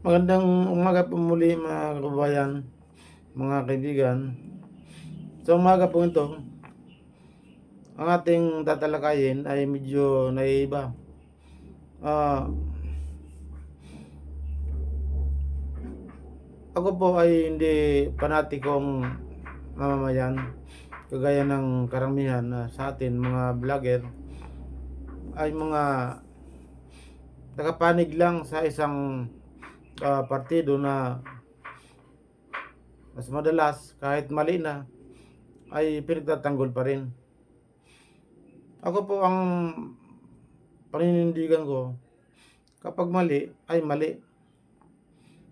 Magandang umaga po muli mga kababayan, mga kaibigan. Sa umaga po ito, ang ating tatalakayin ay medyo naiiba. Ah, ako po ay hindi panatikong mamamayan kagaya ng karamihan sa atin mga vlogger ay mga nakapanig lang sa isang partido na mas madalas kahit mali na ay pinagtatanggol pa rin. Ako po ang paninindigan ko, kapag mali ay mali.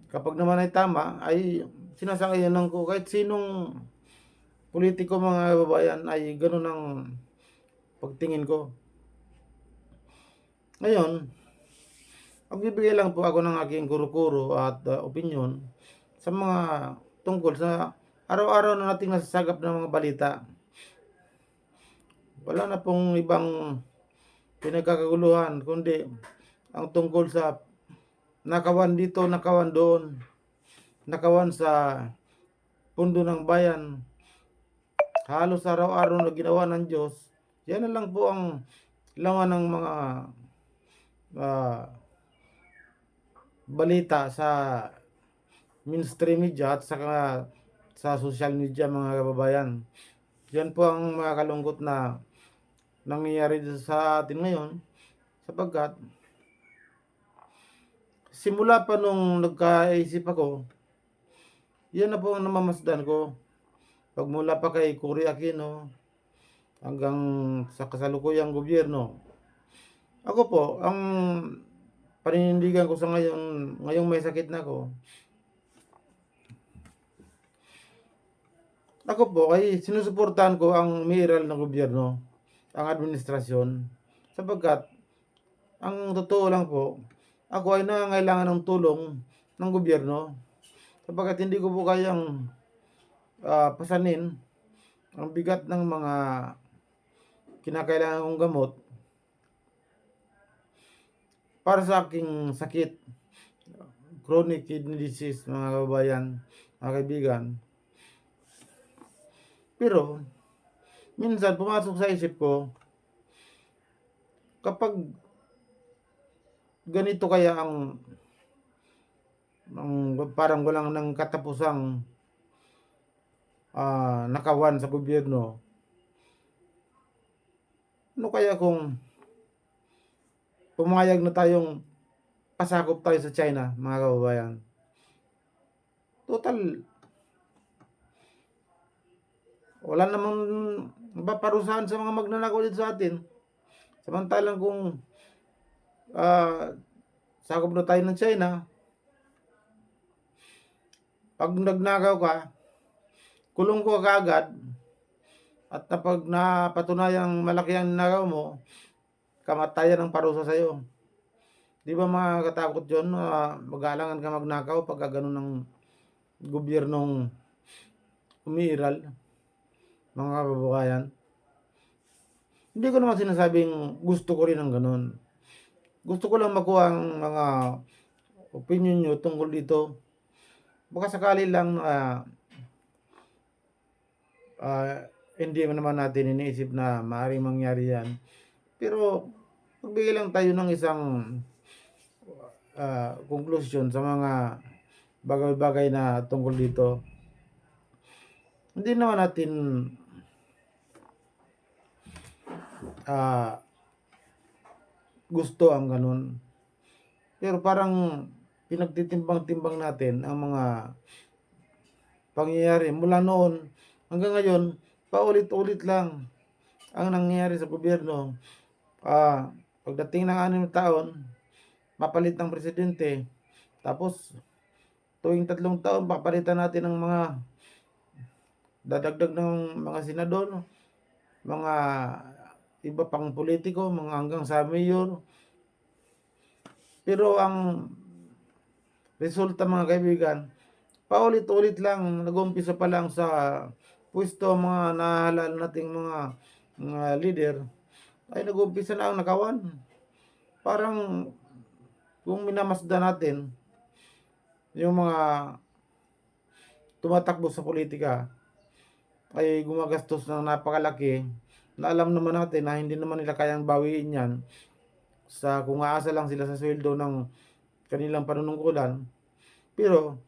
Kapag naman ay tama ay sinasang-ayonan ko. Kahit sinong politiko mga kababayan ay gano'n ang pagtingin ko. Ngayon, magbibigay lang po ako ng aking kuro-kuro at opinyon sa mga tungkol sa araw-araw na nating nasasagap ng mga balita. Wala na pong ibang pinagkakaguluhan kundi ang tungkol sa nakawan dito, nakawan doon, nakawan sa pundo ng bayan. Halos araw-araw na ginawa ng Diyos. Yan na lang po ang laman ng mga ah, balita sa mainstream media at saka sa social media mga kababayan. Yan po ang mga kalungkot na nangyayari sa atin ngayon sapagkat simula pa nung nagkaisip ako, yan na po ang namamasdan ko. Pagmula pa kay Cory Aquino hanggang sa kasalukuyang gobyerno. Ako po, ang paninindigan ko sa ngayong may sakit na ako, ako po ay sinusuportahan ko ang umiiral ng gobyerno, ang administrasyon, sapagkat ang totoo lang po, ako ay nangangailangan ng tulong ng gobyerno, sapagkat hindi ko po kayang pasanin ang bigat ng mga kinakailangan kong gamot para sa aking sakit, chronic kidney disease mga kababayan, mga kaibigan. Pero minsan pumasok sa isip ko, kapag ganito kaya ang parang walang nang katapusang nakawan sa gobyerno, ano kaya kung pumayag na tayong pasakop tayo sa China mga kababayan? Total, wala namang mapaparusahan sa mga magnanakaw dito sa atin. Samantalang kung sakop na tayo ng China, pag nagnakaw ka, kulong ko kaagad, at kapag napatunayang malaki ang nakaw mo, kamatayan ang parusa sa'yo. Di ba makakatakot yun? Mag-aalangan ka magnakaw pagka ganun ng gobyernong umiiral, mga kababayan. Hindi ko naman sinasabing gusto ko rin ng ganun. Gusto ko lang makuha ang mga opinion nyo tungkol dito. Baka sakali lang hindi naman natin iniisip na maaaring mangyari yan. Pero magbigay lang tayo ng isang conclusion sa mga bagay-bagay na tungkol dito. Hindi naman natin gusto ang ganun. Pero parang pinagtitimbang-timbang natin ang mga pangyayari mula noon hanggang ngayon, paulit-ulit lang ang nangyayari sa gobyerno. Pagdating ng 6 taon, mapalit ng presidente. Tapos, tuwing 3 taon, papalitan natin ng mga dadagdag ng mga senador, mga iba pang politiko, mga hanggang sa mayor. Pero ang resulta mga kaibigan, paulit-ulit lang, nag-umpisa pa lang sa pwesto mga nahalal nating mga leader, ay nag-umpisa na ang nakawan. Parang kung minamasdan natin, yung mga tumatakbo sa politika ay gumagastos ng napakalaki na alam naman natin na hindi naman nila kayang bawiin yan sa kung aasa lang sila sa sweldo ng kanilang panunungkulan. Pero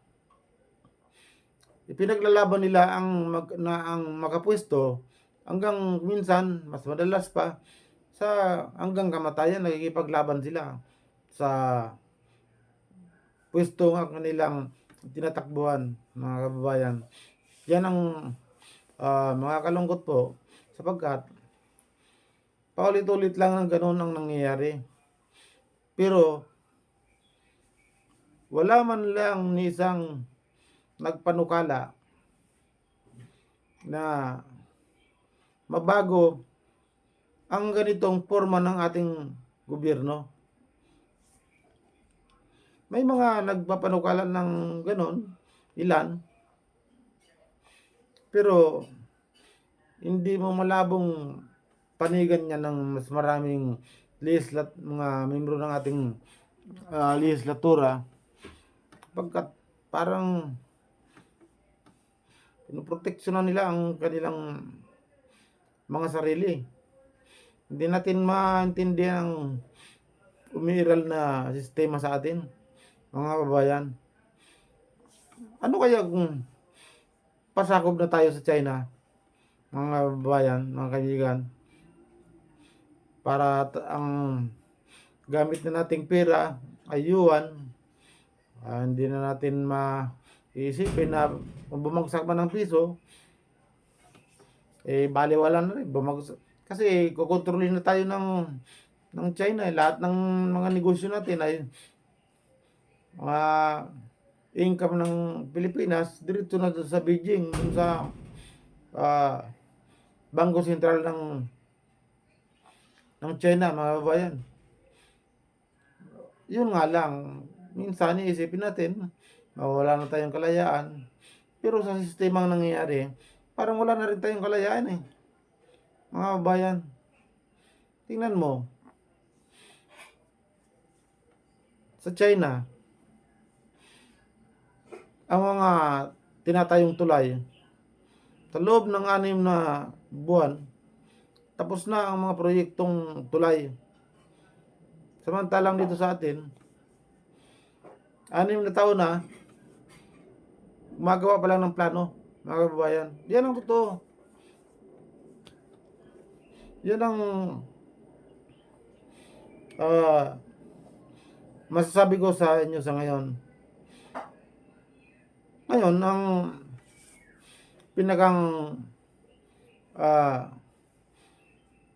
ipinaglalaban nila ang makapwesto hanggang minsan mas madalas pa sa hanggang kamatayan nakikipaglaban sila sa pwesto ng kanilang tinatakbuhan, mga kababayan. Yan ang mga kalungkot po sapagkat paulit-ulit lang ng gano'n ang nangyayari. Pero wala man lang ni isang nagpanukala na mabago ang ganitong forma ng ating gobyerno. May mga nagpapanukala ng gano'n, ilan, pero hindi mo malabong panigan niya ng mas maraming mga membro ng ating lehislatura pagkat parang pinoproteksyonan nila ang kanilang mga sarili. Hindi natin maintindihan ang umiiral na sistema sa atin, mga kababayan. Ano kaya kung pasakop na tayo sa China, mga kababayan, mga kaibigan, para ang gamit na nating pera ay yuan, hindi na natin maisipin na kung bumagsak man ng piso, baliwala na rin, bumagsak. Kasi kukontrolin na tayo ng China, lahat ng mga negosyo natin ay mga income ng Pilipinas diretso na sa Beijing, dun sa Bangko Sentral ng China, mga kababayan. Yun nga lang, minsan iisipin natin, wala na tayong kalayaan. Pero sa sistemang nangyayari, parang wala na rin tayong kalayaan mga kababayan. Tingnan mo, sa China, ang mga tinatayong tulay, sa loob ng 6 na buwan, tapos na ang mga proyektong tulay. Samantalang dito sa atin, 6 na taon na, gumagawa pa lang ng plano, mga kababayan. Yan ang totoo. Yan ang masasabi ko sa inyo sa ngayon. Ngayon, ang pinakang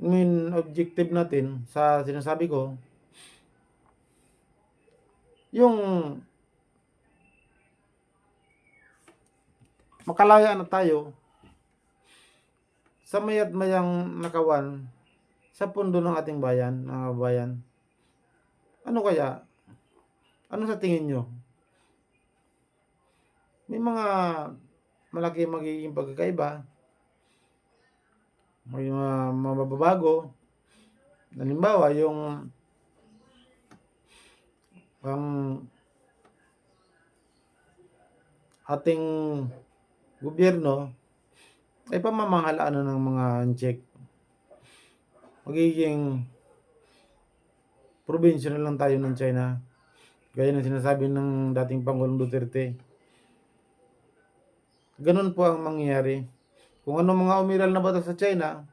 main objective natin sa sinasabi ko, yung makalaya na tayo sa maya't mayang nakawan sa pundo ng ating bayan, mga kabayan. Ano kaya? Ano sa tingin nyo? May mga malaki magiging pagkakaiba, may mga mababago. Halimbawa, yung ang ating gobyerno ay pamamahalaan ng mga check. Magiging probinsya na lang tayo ng China, gaya ng sinasabi ng dating Pangulong Duterte. Ganun po ang mangyayari. Kung ano mga umiral na batas sa China,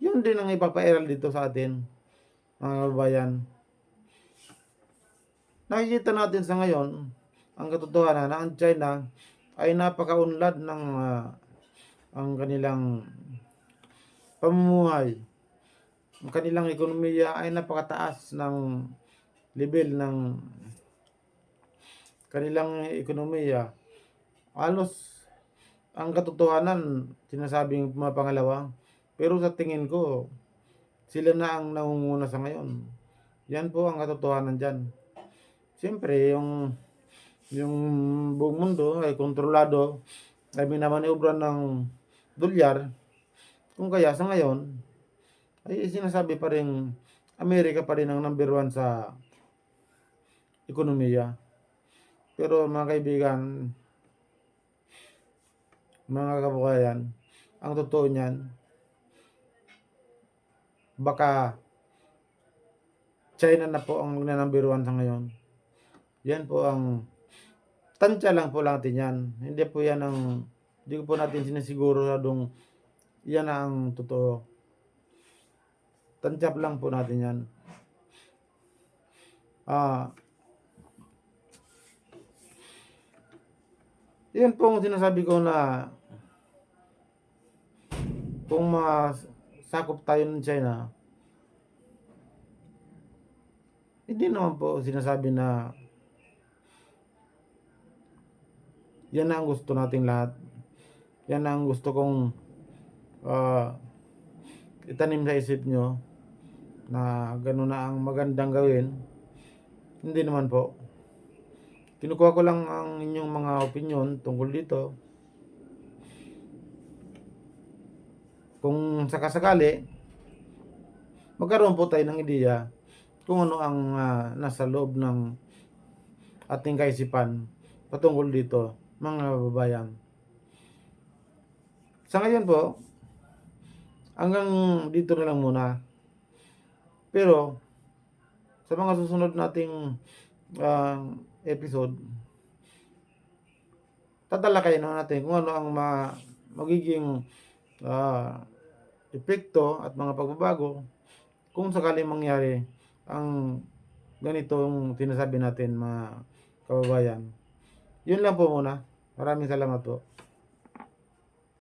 yun din ang ipapairal dito sa atin, mga kababayan. Nakikita natin sa ngayon ang katotohanan na ang China ay napakaunlad ng ang kanilang pamumuhay. Ang kanilang ekonomiya ay napakataas ng level ng kanilang ekonomiya. Halos ang katotohanan sinasabing pangalawa, pero sa tingin ko sila na ang nangunguna sa ngayon. Yan po ang katotohanan dyan. Siyempre, yung buong mundo ay kontrolado, ay minamaniobra ng dolyar. Kung kaya sa ngayon, ay sinasabi pa rin Amerika pa rin ang number 1 sa ekonomiya. Pero mga kaibigan, mga kabukayan, ang totoo niyan, baka China na po ang number 1 sa ngayon. Yan po ang tansya lang po natin yan. Hindi po yan ang, hindi ko po natin sinisiguradong yan ang totoo. Tansya lang po natin yan. Yan po ang sinasabi ko na kung masakop tayo ng China, hindi naman po sinasabi na yan na ang gusto nating lahat. Yan na ang gusto kong itanim sa isip nyo na gano'n na ang magandang gawin. Hindi naman po. Kinukuha ko lang ang inyong mga opinion tungkol dito. Kung sakasakali, magkaroon po tayo ng ideya kung ano ang nasa loob ng ating kaisipan patungkol dito, mga babayan. Sa ngayon po, hanggang dito na lang muna. Pero sa mga susunod nating episode, tatalakayin na natin kung ano ang magiging epekto at mga pagbabago kung sakaling mangyari ang ganitong sinasabi natin, mga kababayan. Yun lang po muna. Maraming salamat po.